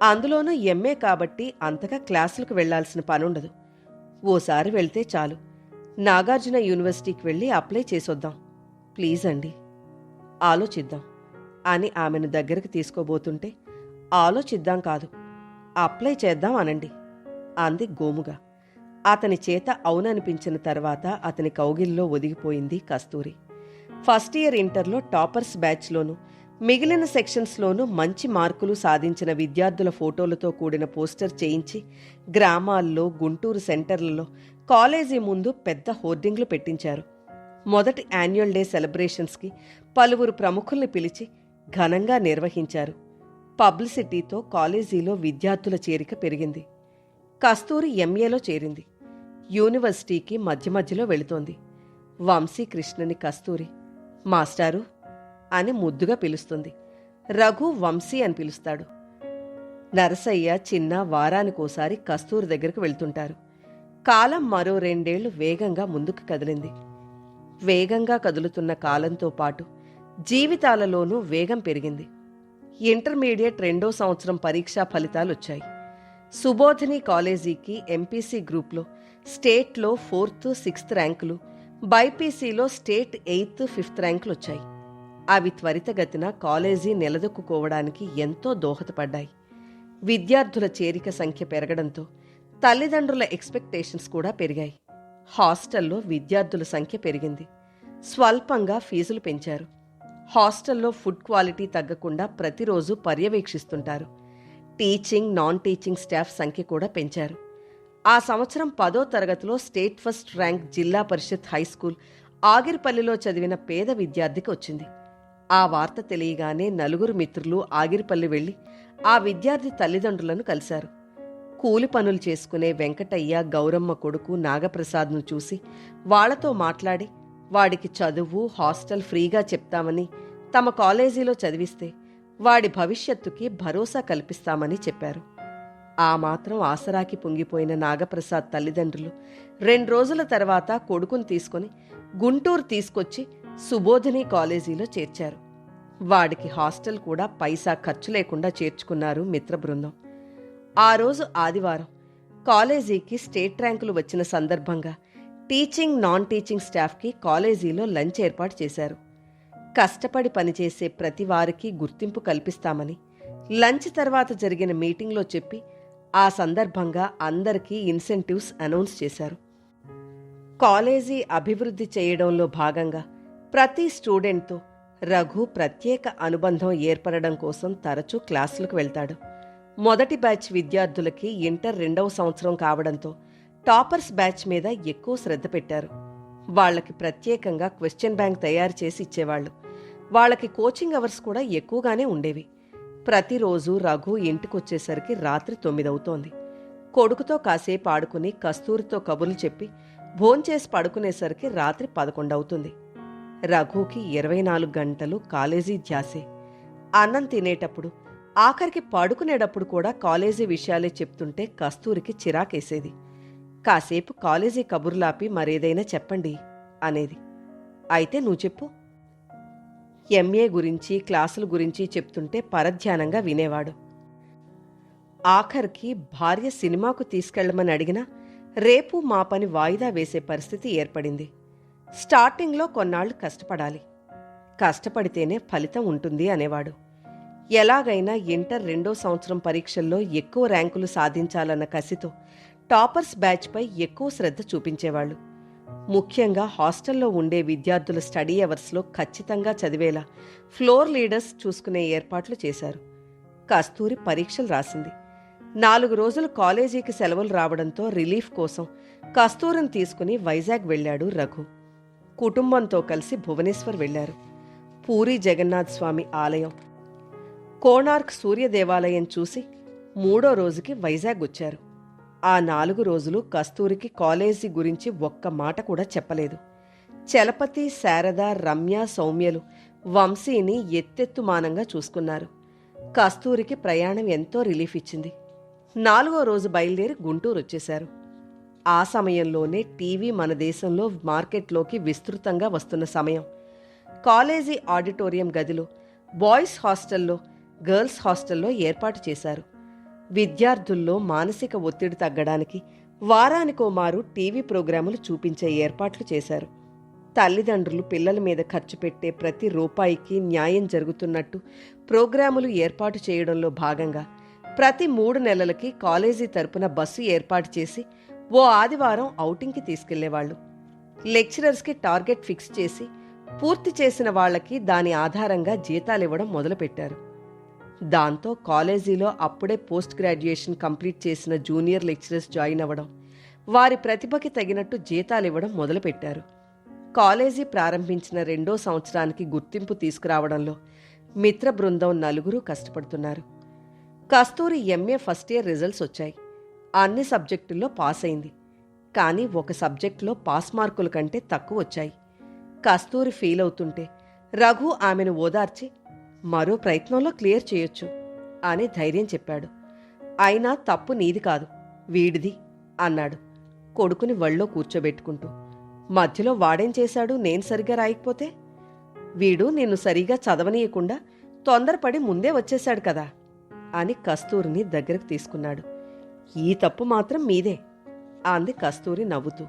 అందులోనూ MA కాబట్టి అంతగా క్లాసులకు వెళ్లాల్సిన పనుండదు. ఓసారి వెళ్తే చాలు. నాగార్జున యూనివర్సిటీకి వెళ్ళి అప్లై చేసొద్దాం. ప్లీజ్ అండి, ఆలోచిద్దాం అని ఆమెను దగ్గరకు తీసుకోబోతుంటే, ఆలోచిద్దాం కాదు, అప్లై చేద్దాం అనండి అంది గోముగా. అతని చేత అవుననిపించిన తర్వాత అతని కౌగిల్లో ఒదిగిపోయింది కస్తూరి. ఫస్ట్ ఇయర్ ఇంటర్లో టాపర్స్ బ్యాచ్లోనూ మిగిలిన సెక్షన్స్లోనూ మంచి మార్కులు సాధించిన విద్యార్థుల ఫోటోలతో కూడిన పోస్టర్ చేయించి గ్రామాల్లో, గుంటూరు సెంటర్లలో కాలేజీ ముందు పెద్ద హోర్డింగ్లు పెట్టించారు. మొదటి యాన్యువల్ డే సెలబ్రేషన్స్కి పలువురు ప్రముఖుల్ని పిలిచి ఘనంగా నిర్వహించారు. పబ్లిసిటీతో కాలేజీలో విద్యార్థుల చేరిక పెరిగింది. కస్తూరి MAలో చేరింది. యూనివర్సిటీకి మధ్యలో వెళుతోంది. వంశీకృష్ణని కస్తూరి మాస్టారు అని ముద్దుగా పిలుస్తుంది. రఘు వంశీ అని పిలుస్తాడు. నరసయ్య, చిన్న వారానికోసారి కస్తూరి దగ్గరకు వెళ్తుంటారు. కాలం మరో 2 ఏళ్లు వేగంగా ముందుకు కదిలింది. వేగంగా కదులుతున్న కాలంతో పాటు జీవితాలలోనూ వేగం పెరిగింది. ఇంటర్మీడియట్ 2వ సంవత్సరం పరీక్షా ఫలితాలొచ్చాయి. సుబోధిని కాలేజీకి MPC గ్రూప్లో స్టేట్లో 4th, 6th ర్యాంకులు, బైపీసీలో స్టేట్ 8th, 5th ర్యాంకులు వచ్చాయి. అవి త్వరితగతిన కాలేజీ నిలదొక్కుకోవడానికి ఎంతో దోహదపడ్డాయి. విద్యార్థుల చేరిక సంఖ్య పెరగడంతో తల్లిదండ్రుల ఎక్స్పెక్టేషన్స్ కూడా పెరిగాయి. హాస్టల్లో విద్యార్థుల సంఖ్య పెరిగింది. స్వల్పంగా ఫీజులు పెంచారు. హాస్టల్లో ఫుడ్ క్వాలిటీ తగ్గకుండా ప్రతిరోజు పర్యవేక్షిస్తుంటారు. టీచింగ్, నాన్ టీచింగ్ స్టాఫ్ సంఖ్య కూడా పెంచారు. ఆ సంవత్సరం 10వ తరగతిలో స్టేట్ ఫస్ట్ ర్యాంక్ జిల్లా పరిషత్ హైస్కూల్ ఆగిరిపల్లిలో చదివిన పేద విద్యార్థికి వచ్చింది. ఆ వార్త తెలియగానే నలుగురు మిత్రులు ఆగిరిపల్లి వెళ్లి ఆ విద్యార్థి తల్లిదండ్రులను కలిశారు. కూలి పనులు చేసుకునే వెంకటయ్య, గౌరమ్మ కొడుకు నాగప్రసాద్ను చూసి వాళ్లతో మాట్లాడి వాడికి చదువు, హాస్టల్ ఫ్రీగా చెప్తామని, తమ కాలేజీలో చదివిస్తే వాడి భవిష్యత్తుకి భరోసా కల్పిస్తామని చెప్పారు. ఆ మాత్రం ఆసరాకి పొంగిపోయిన నాగప్రసాద్ తల్లిదండ్రులు 2 రోజుల తర్వాత కొడుకుని తీసుకుని గుంటూరు తీసుకొచ్చి సుబోధిని కాలేజీలో చేర్చారు. వాడికి హాస్టల్ కూడా పైసా ఖర్చు లేకుండా చేర్చుకున్నారు మిత్ర బృందం. ఆ రోజు ఆదివారం కాలేజీకి స్టేట్ ర్యాంకులు వచ్చిన సందర్భంగా టీచింగ్, నాన్ టీచింగ్ స్టాఫ్కి కాలేజీలో లంచ్ ఏర్పాటు చేశారు. కష్టపడి పనిచేసే ప్రతి వారికి గుర్తింపు కల్పిస్తామని లంచ్ తర్వాత జరిగిన మీటింగ్లో చెప్పి ఆ సందర్భంగా అందరికీ ఇన్సెంటివ్స్ అనౌన్స్ చేశారు. కాలేజీ అభివృద్ధి చేయడంలో భాగంగా ప్రతి స్టూడెంట్తో రఘు ప్రత్యేక అనుబంధం ఏర్పడడం కోసం తరచూ క్లాసులకు వెళ్తాడు. మొదటి బ్యాచ్ విద్యార్థులకి ఇంటర్ 2వ సంవత్సరం కావడంతో టాపర్స్ బ్యాచ్ మీద ఎక్కువ శ్రద్ధ పెట్టారు. వాళ్లకి ప్రత్యేకంగా క్వశ్చన్ బ్యాంక్ తయారు చేసి ఇచ్చేవాళ్లు. వాళ్లకి కోచింగ్ అవర్స్ కూడా ఎక్కువగానే ఉండేవి. ప్రతిరోజు రఘు ఇంటికొచ్చేసరికి రాత్రి 9 అవుతోంది. కొడుకుతో కాసేపు ఆడుకుని కస్తూరితో కబుర్లు చెప్పి భోంచేసి పడుకునేసరికి రాత్రి 11 అవుతుంది. రఘుకి 24 గంటలు కాలేజీ ధ్యాసే. అన్నం తినేటప్పుడు, ఆఖరికి పడుకునేటప్పుడు కూడా కాలేజీ విషయాలే చెప్తుంటే కస్తూరికి చిరాకేసేది. కాసేపు కాలేజీ కబుర్లాపి మరేదైనా చెప్పండి అనేది. అయితే నువ్వు చెప్పు. ఎంఏ గురించి, క్లాసుల గురించి చెప్తుంటే పరధ్యానంగా వినేవాడు. ఆఖరికి భార్య సినిమాకు తీసుకెళ్లమని అడిగినా రేపు మా పని వాయిదా వేసే పరిస్థితి ఏర్పడింది. స్టార్టింగ్లో కొన్నాళ్లు కష్టపడాలి, కష్టపడితేనే ఫలితం ఉంటుంది అనేవాడు. ఎలాగైనా ఇంటర్ 2వ సంవత్సరం పరీక్షల్లో ఎక్కువ ర్యాంకులు సాధించాలన్న కసితో టాపర్స్ బ్యాచ్పై ఎక్కువ శ్రద్ధ చూపించేవాళ్లు. ముఖ్యంగా హాస్టల్లో ఉండే విద్యార్థుల స్టడీ అవర్స్లో ఖచ్చితంగా చదివేలా ఫ్లోర్ లీడర్స్ చూసుకునే ఏర్పాట్లు చేశారు. కస్తూరి పరీక్షలు రాసింది. 4 రోజులు కాలేజీకి సెలవులు రావడంతో రిలీఫ్ కోసం కస్తూరిని తీసుకుని వైజాగ్ వెళ్లాడు రఘు. కుటుంబంతో కలిసి భువనేశ్వర్ వెళ్లారు. పూరీ జగన్నాథ్ స్వామి ఆలయం, కోణార్క్ సూర్య దేవాలయం చూసి 3వ రోజుకి వైజాగ్ వచ్చారు. ఆ 4 రోజులు కస్తూరికి కాలేజీ గురించి ఒక్క మాట కూడా చెప్పలేదు. చలపతి, శారద, రమ్య, సౌమ్యలు వంశీని ఎత్తెత్తుమానంగా చూసుకున్నారు. కస్తూరికి ప్రయాణం ఎంతో రిలీఫ్ ఇచ్చింది. 4వ రోజు బయలుదేరి గుంటూరు వచ్చేశారు. ఆ సమయంలోనే టీవీ మన దేశంలో మార్కెట్లోకి విస్తృతంగా వస్తున్న సమయం. కాలేజీ ఆడిటోరియం గదిలో బాయ్స్ హాస్టల్లో, గర్ల్స్ హాస్టల్లో ఏర్పాటు చేశారు. విద్యార్థుల్లో మానసిక ఒత్తిడి తగ్గడానికి వారానికో మారు టీవీ ప్రోగ్రాములు చూపించే ఏర్పాట్లు చేశారు. తల్లిదండ్రులు పిల్లల మీద ఖర్చు పెట్టే ప్రతి రూపాయికి న్యాయం జరుగుతున్నట్టు ప్రోగ్రాములు ఏర్పాటు చేయడంలో భాగంగా ప్రతి 3 నెలలకి కాలేజీ తరపున బస్సు ఏర్పాటు చేసి ఓ ఆదివారం ఔటింగ్కి తీసుకెళ్లేవాళ్లు. లెక్చరర్స్కి టార్గెట్ ఫిక్స్ చేసి పూర్తి చేసిన వాళ్లకి దాని ఆధారంగా జీతాలివ్వడం మొదలుపెట్టారు. దాంతో కాలేజీలో అప్పుడే పోస్ట్ గ్రాడ్యుయేషన్ కంప్లీట్ చేసిన జూనియర్ లెక్చరర్స్ జాయిన్ అవ్వడం, వారి ప్రతిభకి తగినట్టు జీతాలివ్వడం మొదలుపెట్టారు. కాలేజీ ప్రారంభించిన 2వ సంవత్సరానికి గుర్తింపు తీసుకురావడంలో మిత్ర బృందం 4 కష్టపడుతున్నారు. కస్తూరి ఎంఏ ఫస్ట్ ఇయర్ రిజల్ట్స్ వచ్చాయి. అన్ని సబ్జెక్టుల్లో పాస్ అయింది. కానీ ఒక సబ్జెక్టులో పాస్ మార్కుల కంటే తక్కువ వచ్చాయి. కస్తూరి ఫీల్ అవుతుంటే రఘు ఆమెను ఓదార్చి మరో ప్రయత్నంలో క్లియర్ చేయొచ్చు అని ధైర్యం చెప్పాడు. అయినా తప్పు నీది కాదు, వీడిది అన్నాడు కొడుకుని వళ్ళో కూర్చోబెట్టుకుంటూ. మధ్యలో వాడేం చేశాడు నేను సరిగా రాయకపోతే? వీడు నిన్ను సరిగా చదవనీయకుండా తొందరపడి ముందే వచ్చేశాడు కదా అని కస్తూరిని దగ్గరకు తీసుకున్నాడు. ఈ తప్పు మాత్రం మీదే అంది కస్తూరి నవ్వుతూ.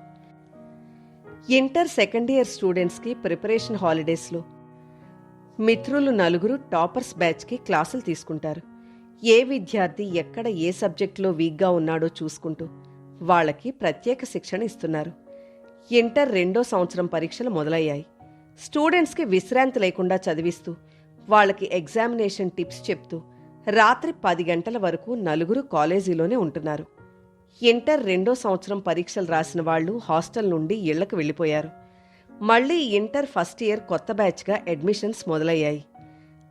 ఇంటర్ సెకండ్ ఇయర్ స్టూడెంట్స్కి ప్రిపరేషన్ హాలిడేస్లో మిత్రులు 4 టాపర్స్ బ్యాచ్కి క్లాసులు తీసుకుంటారు. ఏ విద్యార్థి ఎక్కడ ఏ సబ్జెక్టులో వీక్గా ఉన్నాడో చూసుకుంటూ వాళ్ళకి ప్రత్యేక శిక్షణ ఇస్తున్నారు. ఇంటర్ 2వ సంవత్సరం పరీక్షలు మొదలయ్యాయి. స్టూడెంట్స్కి విశ్రాంతి లేకుండా చదివిస్తూ వాళ్ళకి ఎగ్జామినేషన్ టిప్స్ చెప్తూ రాత్రి 10 గంటల వరకు 4 కాలేజీలోనే ఉంటున్నారు. ఇంటర్ 2వ సంవత్సరం పరీక్షలు రాసిన వాళ్లు హాస్టల్ నుండి ఇళ్లకు వెళ్లిపోయారు. మళ్లీ ఇంటర్ ఫస్ట్ ఇయర్ కొత్త బ్యాచ్గా అడ్మిషన్స్ మొదలయ్యాయి.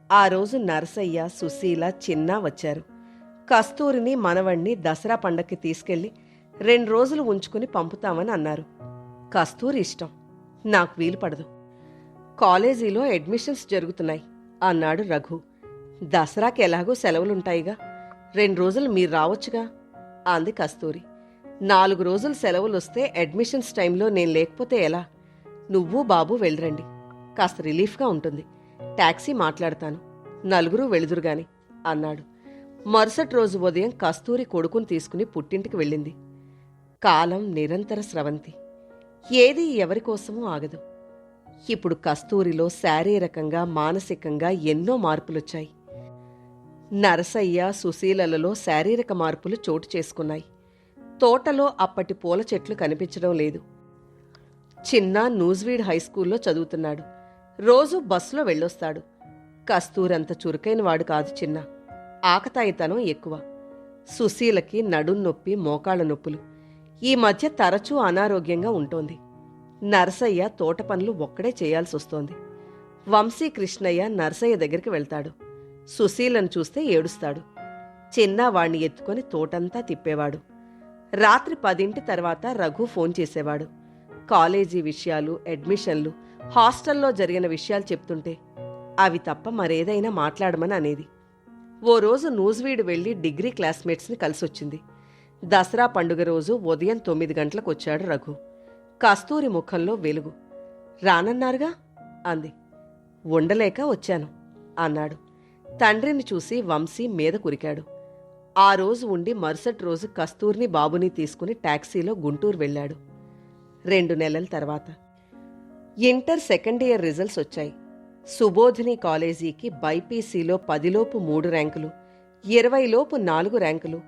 ఆ రోజు నరసయ్య, సుశీల, చిన్న వచ్చారు. కస్తూరిని మనవణ్ణి దసరా పండక్కి తీసుకెళ్లి 2 రోజులు ఉంచుకుని పంపుతామని అన్నారు. కస్తూరి ఇష్టం, నాకు వీలు పడదు. కాలేజీలో అడ్మిషన్స్ జరుగుతున్నాయి అన్నాడు రఘు. దసరాకి ఎలాగో సెలవులుంటాయిగా, 2 రోజులు మీరు రావచ్చుగా అంది కస్తూరి. 4 రోజులు సెలవులొస్తే అడ్మిషన్స్ టైంలో నేను లేకపోతే ఎలా? నువ్వు బాబు వెళ్ళరండి, కాస్త రిలీఫ్గా ఉంటుంది. టాక్సీ మాట్లాడతాను, నలుగురు వెళుదురుగాని అన్నాడు. మరుసటి రోజు ఉదయం కస్తూరి కొడుకుని తీసుకుని పుట్టింటికి వెళ్ళింది. కాలం నిరంతర స్రవంతి, ఏదీ ఎవరికోసమూ ఆగదు. ఇప్పుడు కస్తూరిలో శారీరకంగా మానసికంగా ఎన్నో మార్పులొచ్చాయి. నరసయ్య సుశీలలలో శారీరక మార్పులు చోటు చేసుకున్నాయి. తోటలో అప్పటి పూల చెట్లు కనిపించడం లేదు. చిన్న నూజ్వీడ్ హైస్కూల్లో చదువుతున్నాడు. రోజూ బస్సులో వెళ్ళొస్తాడు. కస్తూరంత చురుకైన వాడు కాదు చిన్న, ఆకతాయితనం ఎక్కువ. సుశీలకి నడున్నొప్పి మోకాళ్ళ నొప్పులు. ఈ మధ్య తరచూ అనారోగ్యంగా ఉంటోంది. నరసయ్య తోట పనులు ఒక్కడే చేయాల్సొస్తోంది. వంశీ కృష్ణయ్య నరసయ్య దగ్గరికి వెళ్తాడు. సుశీలను చూస్తే ఏడుస్తాడు. చిన్న వాణ్ణి ఎత్తుకొని తోటంతా తిప్పేవాడు. రాత్రి 10 తర్వాత రఘు ఫోన్ చేసేవాడు. కాలేజీ విషయాలు, అడ్మిషన్లు, హాస్టల్లో జరిగిన విషయాలు చెప్తుంటే అవి తప్ప మరేదైనా మాట్లాడమని అనేది. ఓ రోజు నూజ్వీడు వెళ్లి డిగ్రీ క్లాస్మేట్స్ని కలిసొచ్చింది. దసరా పండుగ రోజు ఉదయం 9 గంటలకు వచ్చాడు రఘు. కస్తూరి ముఖంలో వెలుగు. రానన్నారుగా అంది. ఉండలేక వచ్చాను అన్నాడు. తండ్రిని చూసి వంశీ మీద కురికాడు. ఆ రోజు ఉండి మరుసటి రోజు కస్తూరిని బాబుని తీసుకుని టాక్సీలో గుంటూరు వెళ్ళాడు. 2 నెలల తర్వాత ఇంటర్ సెకండ్ ఇయర్ రిజల్ట్స్ వచ్చాయి. సుబోధిని కాలేజీకి బైపీసీలో 10లోపు 3 ర్యాంకులు, 20లోపు 4 ర్యాంకులు,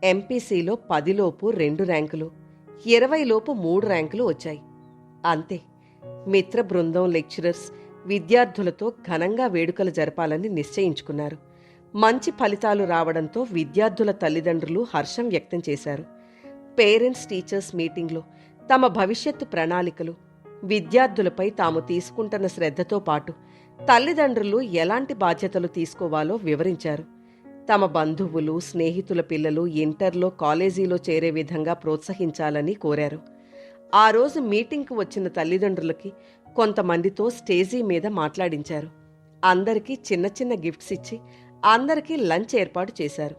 ఎంపీసీలో 10లోపు 2 ర్యాంకులు, 20లోపు 3 ర్యాంకులు వచ్చాయి. అంతే. మిత్ర బృందం, లెక్చరర్స్ విద్యార్థులతో ఘనంగా వేడుకలు జరపాలని నిశ్చయించుకున్నారు. మంచి ఫలితాలు రావడంతో విద్యార్థుల తల్లిదండ్రులు హర్షం వ్యక్తం చేశారు. పేరెంట్స్ టీచర్స్ మీటింగ్లో తమ భవిష్యత్తు ప్రణాళికలు, విద్యార్థులపై తాము తీసుకుంటున్న శ్రద్ధతో పాటు తల్లిదండ్రులు ఎలాంటి బాధ్యతలు తీసుకోవాలో వివరించారు. తమ బంధువులు, స్నేహితుల పిల్లలు ఇంటర్లో, కాలేజీలో చేరే విధంగా ప్రోత్సహించాలని కోరారు. ఆ రోజు మీటింగ్కు వచ్చిన తల్లిదండ్రులకి కొంతమందితో స్టేజీ మీద మాట్లాడించారు. అందరికీ చిన్న చిన్న గిఫ్ట్స్ ఇచ్చి అందరికీ లంచ్ ఏర్పాటు చేశారు.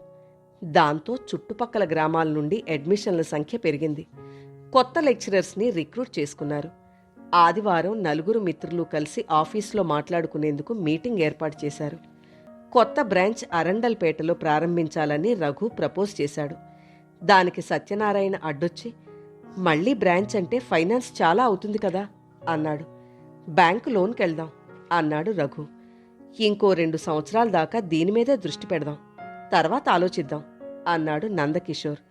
దాంతో చుట్టుపక్కల గ్రామాల నుండి అడ్మిషన్ల సంఖ్య పెరిగింది. కొత్త లెక్చరర్స్ని రిక్రూట్ చేసుకున్నారు. ఆదివారం 4 మిత్రులు కలిసి ఆఫీసులో మాట్లాడుకునేందుకు మీటింగ్ ఏర్పాటు చేశారు. కొత్త బ్రాంచ్ అరండల్పేటలో ప్రారంభించాలని రఘు ప్రపోజ్ చేశాడు. దానికి సత్యనారాయణ అడ్డొచ్చి, మళ్లీ బ్రాంచ్ అంటే ఫైనాన్స్ చాలా అవుతుంది కదా అన్నాడు. బ్యాంకు లోన్కెళ్దాం అన్నాడు రఘు. ఇంకో 2 సంవత్సరాల దాకా దీనిమీదే దృష్టి పెడదాం, తర్వాత ఆలోచిద్దాం అన్నాడు నందకిషోర్.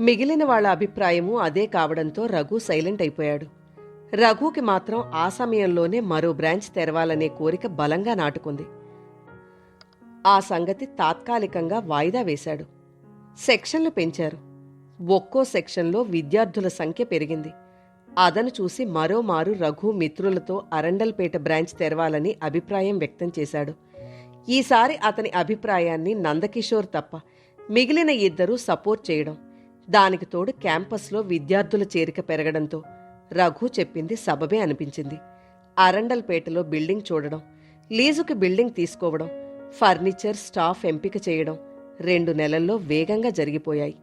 మిగిలిన వాళ్ల అభిప్రాయము అదే కావడంతో రఘు సైలెంట్ అయిపోయాడు. రఘుకి మాత్రం ఆ సమయంలోనే మరో బ్రాంచ్ తెరవాలనే కోరిక బలంగా నాటుకుంది. ఆ సంగతి తాత్కాలికంగా వాయిదా వేశాడు. సెక్షన్లు పెంచారు. ఒక్కో సెక్షన్లో విద్యార్థుల సంఖ్య పెరిగింది. అదను చూసి మరోమారు రఘు మిత్రులతో అరండల్పేట బ్రాంచ్ తెరవాలని అభిప్రాయం వ్యక్తం చేశాడు. ఈసారి అతని అభిప్రాయాన్ని నందకిషోర్ తప్ప మిగిలిన 2 సపోర్ట్ చేయడం, దానికి తోడు క్యాంపస్లో విద్యార్థుల చేరిక పెరగడంతో రఘు చెప్పింది సబబే అనిపించింది. అరండల్పేటలో బిల్డింగ్ చూడడం, లీజుకి బిల్డింగ్ తీసుకోవడం, ఫర్నిచర్, స్టాఫ్ ఎంపిక చేయడం 2 నెలల్లో వేగంగా జరిగిపోయాయి.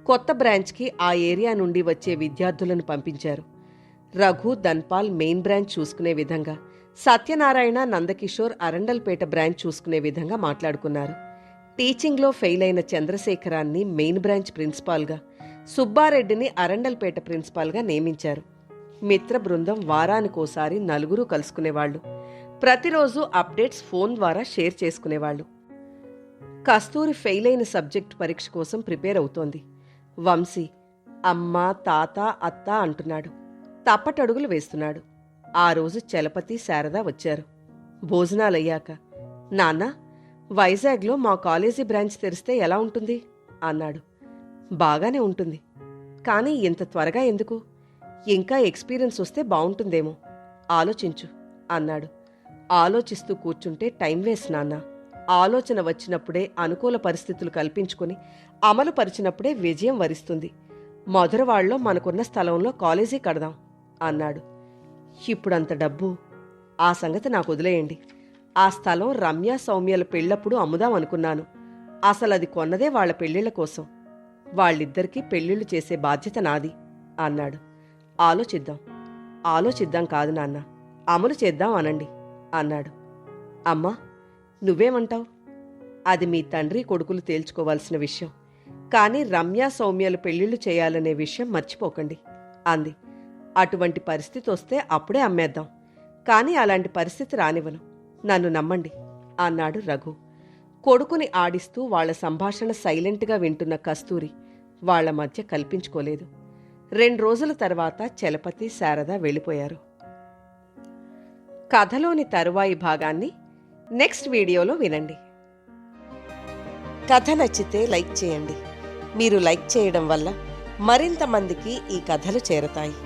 కొత్త బ్రాంచ్కి ఆ ఏరియా నుండి వచ్చే విద్యార్థులను పంపించారు. రఘు, ధన్పాల్ మెయిన్ బ్రాంచ్ చూసుకునే విధంగా, సత్యనారాయణ, నందకిషోర్ అరండల్పేట బ్రాంచ్ చూసుకునే విధంగా మాట్లాడుకున్నారు. టీచింగ్లో ఫెయిల్ అయిన చంద్రశేఖరాన్ని మెయిన్ బ్రాంచ్ ప్రిన్సిపాల్గా, సుబ్బారెడ్డిని అరండల్పేట ప్రిన్సిపాల్గా నియమించారు. మిత్ర బృందం వారానికోసారి 4 కలుసుకునేవాళ్లు. ప్రతిరోజు అప్డేట్స్ ఫోన్ ద్వారా షేర్ చేసుకునేవాళ్లు. కస్తూరి ఫెయిల్ అయిన సబ్జెక్ట్ పరీక్ష కోసం ప్రిపేర్ అవుతోంది. వంశీ అమ్మ, తాత, అత్త అంటున్నాడు. తప్పటడుగులు వేస్తున్నాడు. ఆ రోజు చలపతి, శారద వచ్చారు. భోజనాలయ్యాక, నాన్న, వైజాగ్లో మా కాలేజీ బ్రాంచ్ తెరిస్తే ఎలా ఉంటుంది అన్నాడు. బాగానే ఉంటుంది, కానీ ఇంత త్వరగా ఎందుకు? ఇంకా ఎక్స్పీరియన్స్ వస్తే బావుంటుందేమో, ఆలోచించు అన్నాడు. ఆలోచిస్తూ కూర్చుంటే టైం వేస్ట్ నాన్న ఆలోచన వచ్చినప్పుడే అనుకూల పరిస్థితులు కల్పించుకుని అమలుపరిచినప్పుడే విజయం వరిస్తుంది. మధురవాడలో మనకున్న స్థలంలో కాలేజీ కడదాం అన్నాడు. ఇప్పుడంత డబ్బు, ఆ సంగతి నాకు వదిలేయండి. ఆ స్థలం రమ్య సౌమ్యల పెళ్ళప్పుడు అమ్ముదాం అనుకున్నాను. అసలది కొన్నదే వాళ్ల పెళ్ళిళ్ల కోసం. వాళ్ళిద్దరికీ పెళ్ళిళ్ళు చేసే బాధ్యత నాది అన్నాడు. ఆలోచిద్దాం కాదు నాన్న, అమలు చేద్దాం అనండి అన్నాడు. అమ్మా, నువ్వేమంటావు? అది మీ తండ్రి కొడుకులు తేల్చుకోవాల్సిన విషయం. కానీ రమ్య సౌమ్యలు పెళ్ళిళ్ళు చేయాలనే విషయం మర్చిపోకండి అంది. అటువంటి పరిస్థితి వస్తే అప్పుడే అమ్మేద్దాం. కానీ అలాంటి పరిస్థితి రానివ్వను, నన్ను నమ్మండి అన్నాడు రఘు. కొడుకుని ఆడిస్తూ వాళ్ల సంభాషణ సైలెంట్గా వింటున్న కస్తూరి వాళ్ల మధ్య కల్పించుకోలేదు. 2 రోజుల తర్వాత చలపతి, శారద వెళ్ళిపోయారు. కథలోని తరువాయి భాగాన్ని నెక్స్ట్ వీడియోలో వినండి. కథ నచ్చితే లైక్ చేయండి. మీరు లైక్ చేయడం వల్ల మరింత మందికి ఈ కథలు చేరతాయి.